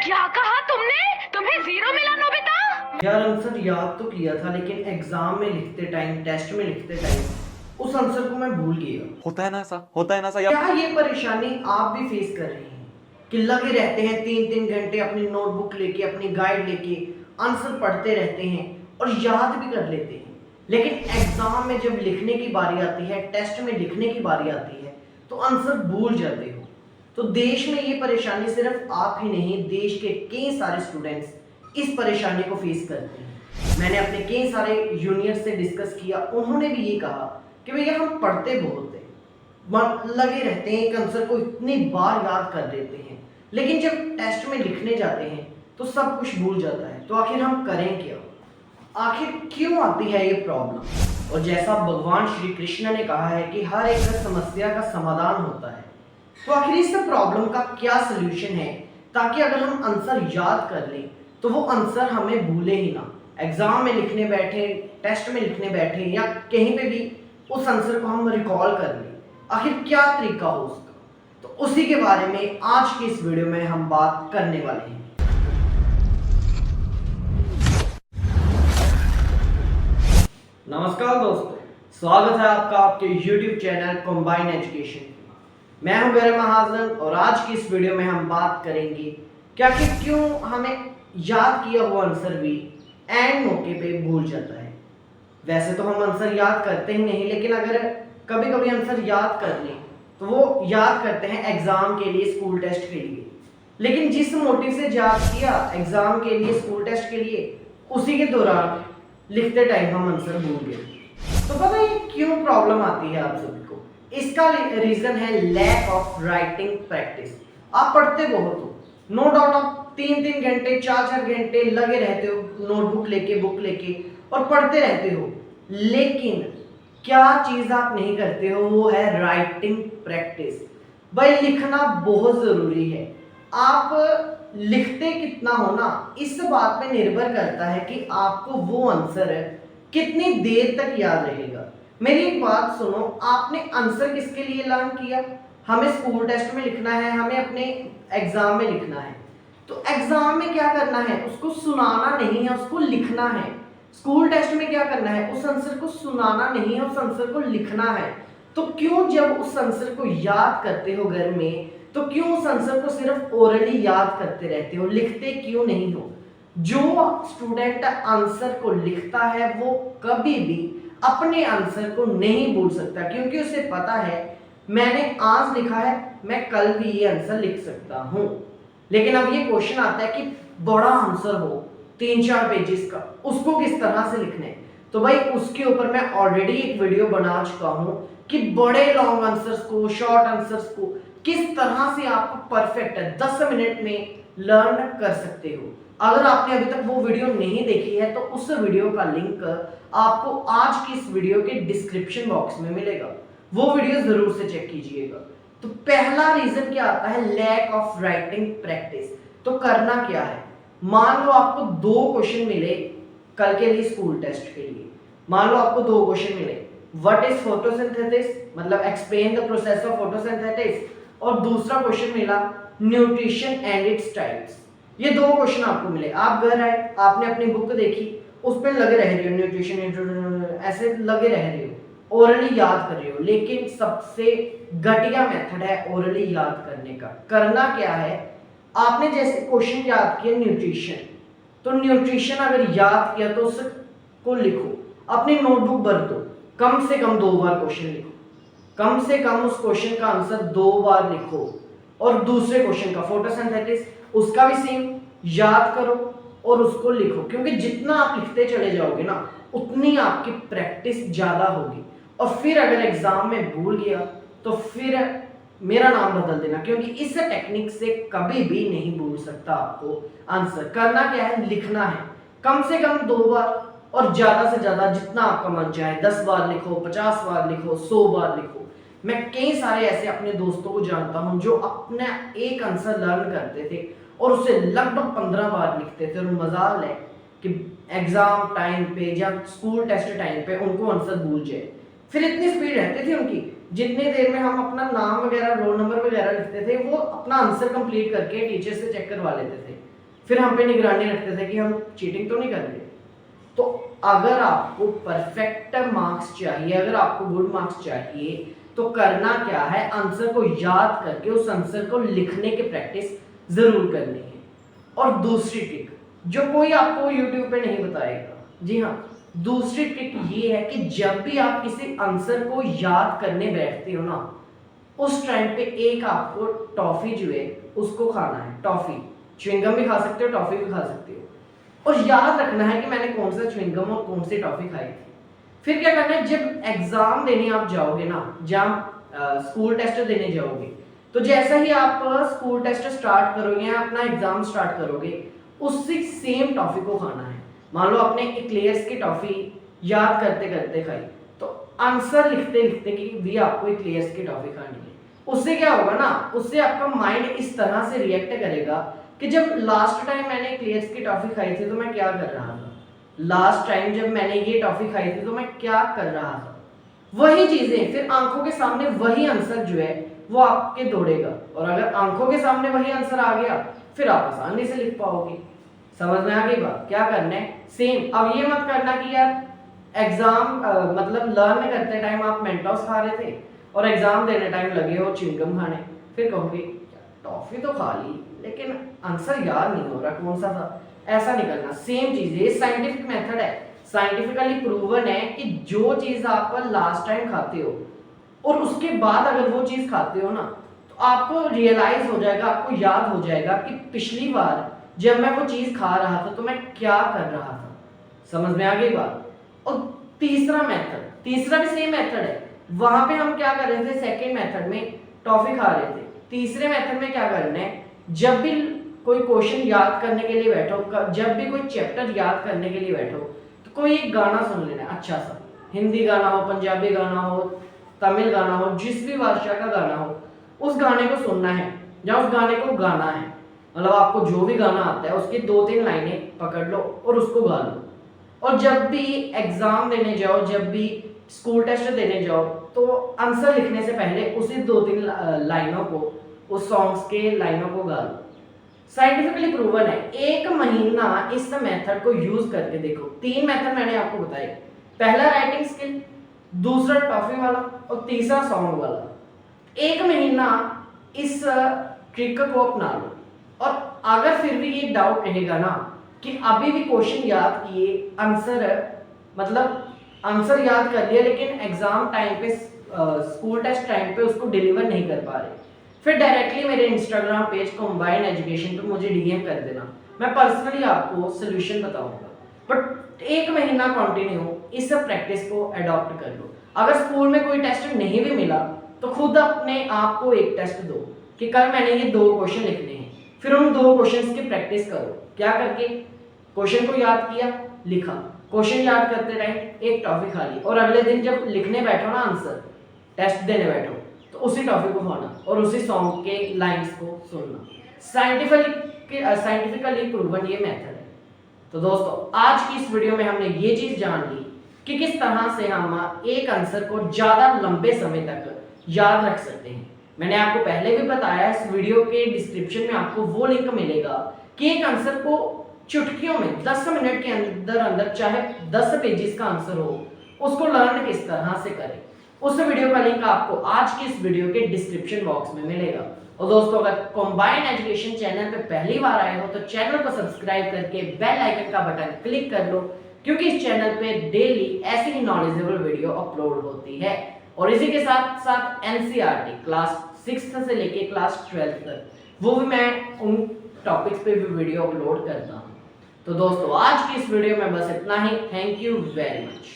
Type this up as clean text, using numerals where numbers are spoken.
क्या कहा तुमने? तुम्हें जीरो मिला नोबिता? यार आंसर याद तो किया था लेकिन एग्जाम में लिखते टाइम, टेस्ट में लिखते टाइम उस आंसर को मैं भूल गया। होता है ना ऐसा क्या ये परेशानी आप भी फेस कर रही हैं कि लगे रहते हैं 3-3 घंटे अपनी नोटबुक लेके, अपनी गाइड लेके, आंसर पढ़ते रहते हैं और याद भी कर लेते हैं, लेकिन एग्जाम में जब लिखने की बारी आती है, टेस्ट में लिखने की बारी आती है तो आंसर भूल जाते हो। तो देश में ये परेशानी सिर्फ आप ही नहीं, देश के कई सारे स्टूडेंट्स इस परेशानी को फेस करते हैं। मैंने अपने कई सारे जूनियर से डिस्कस किया, उन्होंने भी ये कहा कि भैया हम पढ़ते बहुत हैं, लगे रहते हैं, एक आंसर को इतनी बार याद कर लेते हैं, लेकिन जब टेस्ट में लिखने जाते हैं तो सब कुछ भूल जाता है। तो आखिर हम करें क्या? आखिर क्यों आती है ये प्रॉब्लम? और जैसा भगवान श्री कृष्ण ने कहा है कि हर एक समस्या का समाधान होता है, तो आखिर इस प्रॉब्लम का क्या सलूशन है ताकि अगर हम आंसर याद कर लें तो वो आंसर हमें भूले ही ना। एग्जाम में लिखने बैठे, टेस्ट में लिखने बैठे या कहीं पे भी उस आंसर को हम रिकॉल कर लें, आखिर क्या तरीका हो उसका? तो उसी के बारे में आज की इस वीडियो में हम बात करने वाले हैं। नमस्कार दोस्तों, स्वागत है आपका आपके YouTube चैनल कंबाइन एजुकेशन। मैं हूं गैर महाजन और आज की इस वीडियो में हम बात करेंगे क्या कि क्यों हमें याद किया हुआ आंसर भी एंड मौके पे भूल जाता है। वैसे तो हम आंसर याद करते ही नहीं, लेकिन अगर कभी कभी आंसर याद कर लें तो वो याद करते हैं एग्जाम के लिए, स्कूल टेस्ट के लिए, लेकिन जिस मोटिव से याद किया एग्जाम के लिए, स्कूल टेस्ट के लिए, उसी के दौरान लिखते टाइम हम आंसर भूल गए। तो पता है क्यों प्रॉब्लम आती है आप सभी को? इसका रीजन है लैक ऑफ राइटिंग प्रैक्टिस। आप पढ़ते बहुत हो, नो डाउट आप 3-3 घंटे, 4-4 घंटे लगे रहते हो नोटबुक लेके, बुक लेके और पढ़ते रहते हो, लेकिन क्या चीज आप नहीं करते हो वो है राइटिंग प्रैक्टिस। भाई लिखना बहुत जरूरी है। आप लिखते कितना हो ना, इस बात पे निर्भर करता है कि आपको वो आंसर कितनी देर तक याद रहेगा। मेरी एक बात सुनो, आपने आंसर किसके लिए लर्न किया? हमें स्कूल टेस्ट में लिखना है, हमें अपने एग्जाम में लिखना है। तो एग्जाम में क्या करना है? उसको सुनाना नहीं है, उसको लिखना है। स्कूल टेस्ट में क्या करना है? उस आंसर को सुनाना नहीं है, उस आंसर को लिखना है। तो क्यों जब उस आंसर को याद करते हो घर में, तो क्यों उस आंसर को सिर्फ ओरली याद करते रहते हो, लिखते क्यों नहीं हो? जो स्टूडेंट आंसर को लिखता है वो कभी भी अपने आंसर को नहीं भूल सकता, क्योंकि उसे पता है मैंने आज लिखा है, मैं कल भी ये आंसर लिख सकता हूं। लेकिन अब ये क्वेश्चन आता है कि बड़ा आंसर हो 3-4 पेजेस का, उसको किस तरह से लिखना है? तो भाई उसके ऊपर मैं ऑलरेडी एक वीडियो बना चुका हूं कि बड़े लॉन्ग आंसर्स को, शॉर्ट आंसर्स को किस तरह से आप परफेक्ट 10 मिनट में लर्न कर सकते हो। अगर आपने अभी तक वो वीडियो नहीं देखी है तो उस वीडियो का लिंक आपको आज की इस वीडियो के डिस्क्रिप्शन बॉक्स में मिलेगा, वो वीडियो जरूर से चेक कीजिएगा। तो पहला रीजन क्या आता है? Lack of writing practice. तो करना क्या है? मान लो आपको 2 क्वेश्चन मिले कल के लिए, स्कूल टेस्ट के लिए। मान लो आपको 2 क्वेश्चन मिले, व्हाट इज फोटोसिंथेसिस, मतलब explain the process of photosynthesis, और दूसरा क्वेश्चन मिला न्यूट्रिशन एंड इट्स टाइप्स। ये 2 क्वेश्चन आपको मिले, आप घर आए, आपने अपनी बुक देखी, उस पर लगे रह रहे हो, न्यूट्रिशन ऐसे लगे रह रहे हो, ओरली याद कर रहे हो, लेकिन सबसे घटिया मेथड है ओरली याद करने का। करना क्या है? आपने जैसे क्वेश्चन याद किया न्यूट्रिशन, तो न्यूट्रिशन अगर याद किया तो उसको लिखो, अपनी नोटबुक भर दो, कम से कम 2 बार क्वेश्चन लिखो, कम से कम उस क्वेश्चन का आंसर 2 बार लिखो। और दूसरे क्वेश्चन का फोटोसिंथेसिस, उसका भी सेम याद करो और उसको लिखो, क्योंकि जितना आप लिखते चले जाओगे ना उतनी आपकी प्रैक्टिस ज्यादा होगी। और फिर अगर एग्जाम में भूल गया तो फिर मेरा नाम बदल देना, क्योंकि इस टेक्निक से कभी भी नहीं भूल सकता आपको आंसर। करना क्या है? लिखना है, कम से कम 2 बार, और ज्यादा से ज्यादा जितना आपका मन चाहे 10 बार लिखो, 50 बार लिखो, 100 बार लिखो। मैं कई सारे ऐसे अपने दोस्तों को जानता हूं जो अपना एक आंसर लर्न करते थे और उसे लगभग 15 बार लिखते थे, और मजाल है कि एग्जाम टाइम पे या स्कूल टेस्ट टाइम पे उनको आंसर भूल जाए। फिर इतनी स्पीड रहती थी उनकी, जितनी देर में हम अपना नाम वगैरह, रोल नंबर वगैरह लिखते थे, वो अपना आंसर कंप्लीट करके टीचर से चेक करवा लेते थे। फिर हम पे निगरानी रखते थे कि हम चीटिंग तो नहीं कर रहे। तो अगर आपको परफेक्ट मार्क्स चाहिए, अगर आपको गुड मार्क्स चाहिए, तो करना क्या है, आंसर को याद करके उस आंसर को लिखने की प्रैक्टिस जरूर करनी है। और दूसरी ट्रिक जो कोई आपको यूट्यूब पे नहीं बताएगा, जी हाँ, दूसरी ट्रिक ये है कि जब भी आप किसी आंसर को याद करने बैठते हो ना, उस टाइम पे एक आपको टॉफी जो है उसको खाना है। टॉफी, च्युइंगम भी खा सकते हो, टॉफी भी खा सकते हो, और याद रखना है कि मैंने कौन सा च्युइंगम और कौन सी टॉफी खाई थी। फिर क्या करना है, जब एग्जाम देने आप जाओगे ना, जब स्कूल टेस्ट देने जाओगे, तो जैसा ही आप स्कूल टेस्ट स्टार्ट करोगे या अपना एग्जाम स्टार्ट करोगे, उसी सेम टॉफी को खाना है। मान लो आपने इक्लेयर्स की टॉफी याद करते करते खाई, तो आंसर लिखते लिखते कि भी आपको इक्लेयर्स की टॉफी खानी है। उससे क्या होगा ना, उससे आपका माइंड इस तरह से रिएक्ट करेगा कि जब लास्ट टाइम मैंने इक्लेयर्स की टॉफी खाई थी तो मैं क्या कर रहा था, लास्ट टाइम जब मैंने ये टॉफी खाई थी तो मैं क्या कर रहा था, वही चीजें फिर आंखों के सामने, वही आंसर जो है वो आपके दौड़ेगा। और अगर आंखों के सामने वही आंसर आ गया, फिर आप आसानी से लिख पाओगे। समझ में आ गई बात? क्या करना है, सेम। अब ये मत करना कि यार एग्जाम मतलब लर्न करते टाइम आप मेंटोस खा रहे थे और एग्जाम देने टाइम लगे हो च्युइंगम खाने, फिर कहोगे टॉफी तो खा ली लेकिन आंसर याद नहीं हो रहा कौन सा था। ऐसा नहीं करना। सेम चीज है, साइंटिफिक मेथड है, साइंटिफिकली प्रूवन है कि जो चीज आप लास्ट टाइम खाते हो और उसके बाद अगर वो चीज खाते हो ना, तो आपको रियलाइज हो जाएगा, आपको याद हो जाएगा कि पिछली बार जब मैं वो चीज खा रहा था तो मैं क्या कर रहा था। समझ में आ गई बात? और तीसरा मेथड, तीसरा भी सेम मेथड है। वहां पे हम क्या कर रहे थे, सेकेंड मेथड में टॉफी खा रहे थे। तीसरे मेथड में क्या करना है, जब भी कोई क्वेश्चन याद करने के लिए बैठो, जब भी कोई चैप्टर याद करने के लिए बैठो, तो कोई एक गाना सुन लेना है अच्छा सा, हिंदी गाना हो, पंजाबी गाना हो, तमिल गाना हो, जिस भी भाषा का गाना हो, उस गाने को सुनना है या उस गाने को गाना है। मतलब आपको जो भी गाना आता है उसकी 2-3 लाइनें पकड़ लो और उसको गा लो। और जब भी एग्जाम देने जाओ, जब भी स्कूल टेस्ट देने जाओ, तो आंसर लिखने से पहले उसी 2-3 लाइनों को, उस सॉन्ग्स के लाइनों को गा लो। साइंटिफिकली प्रूवन है। 1 महीना इस मेथड को यूज करके देखो। 3 मेथड मैंने आपको बताए, पहला राइटिंग स्किल, दूसरा टॉफी वाला और तीसरा सॉन्ग वाला। 1 महीना इस ट्रिक को अपना लो। और अगर फिर भी ये डाउट रहेगा ना कि अभी भी क्वेश्चन याद किए, आंसर मतलब आंसर याद कर लिया लेकिन एग्जाम टाइम पे, स्कूल टेस्ट टाइम पे उसको डिलीवर नहीं कर पा रहे, फिर डायरेक्टली मेरे इंस्टाग्राम पेज कंबाइन एजुकेशन पे मुझे डीएम कर देना, मैं पर्सनली आपको सोल्यूशन बताऊंगा। बट 1 महीना कंटिन्यू इस प्रैक्टिस को अडॉप्ट कर लो। अगर स्कूल में कोई टेस्ट नहीं भी मिला तो खुद अपने आप को एक टेस्ट दो कि कल मैंने ये 2 क्वेश्चन लिखने हैं, फिर उन 2 क्वेश्चंस की प्रैक्टिस करो। क्या करके, क्वेश्चन को याद किया, लिखा, क्वेश्चन याद करते टाइम एक टॉफी खा ली, और अगले दिन जब लिखने बैठो ना, आंसर टेस्ट देने बैठो, तो उसी टॉफी को खाना और उसी सॉन्ग के लाइंस को सुनना। साइंटिफिकली प्रूवन ये मेथड है। तो दोस्तों आज की इस वीडियो में हमने ये चीज जान ली कि किस तरह से हम एक आंसर को ज्यादा लंबे समय तक याद रख सकते हैं। मैंने आपको पहले भी बताया, इस वीडियो के डिस्क्रिप्शन में आपको वो लिंक मिलेगा कि एक आंसर को चुटकियों में 10 मिनट के अंदर अंदर, चाहे 10 पेजेस का आंसर हो, उसको लर्न किस तरह से करें। उस वीडियो का लिंक आपको आज की इस वीडियो के डिस्क्रिप्शन बॉक्स में मिलेगा। और दोस्तों अगर कंबाइन एजुकेशन चैनल पे पहली बार आए हो तो चैनल को सब्सक्राइब करके बेल आइकन का बटन क्लिक कर लो, क्योंकि इस चैनल पे डेली ऐसी ही नॉलेजेबल वीडियो अपलोड होती है। और इसी के साथ साथ एनसीईआरटी क्लास 6th से लेके क्लास 12th तक, वो भी मैं उन टॉपिक्स पे भी वीडियो अपलोड करता हूँ। तो दोस्तों आज की इस वीडियो में बस इतना ही। Thank you very much.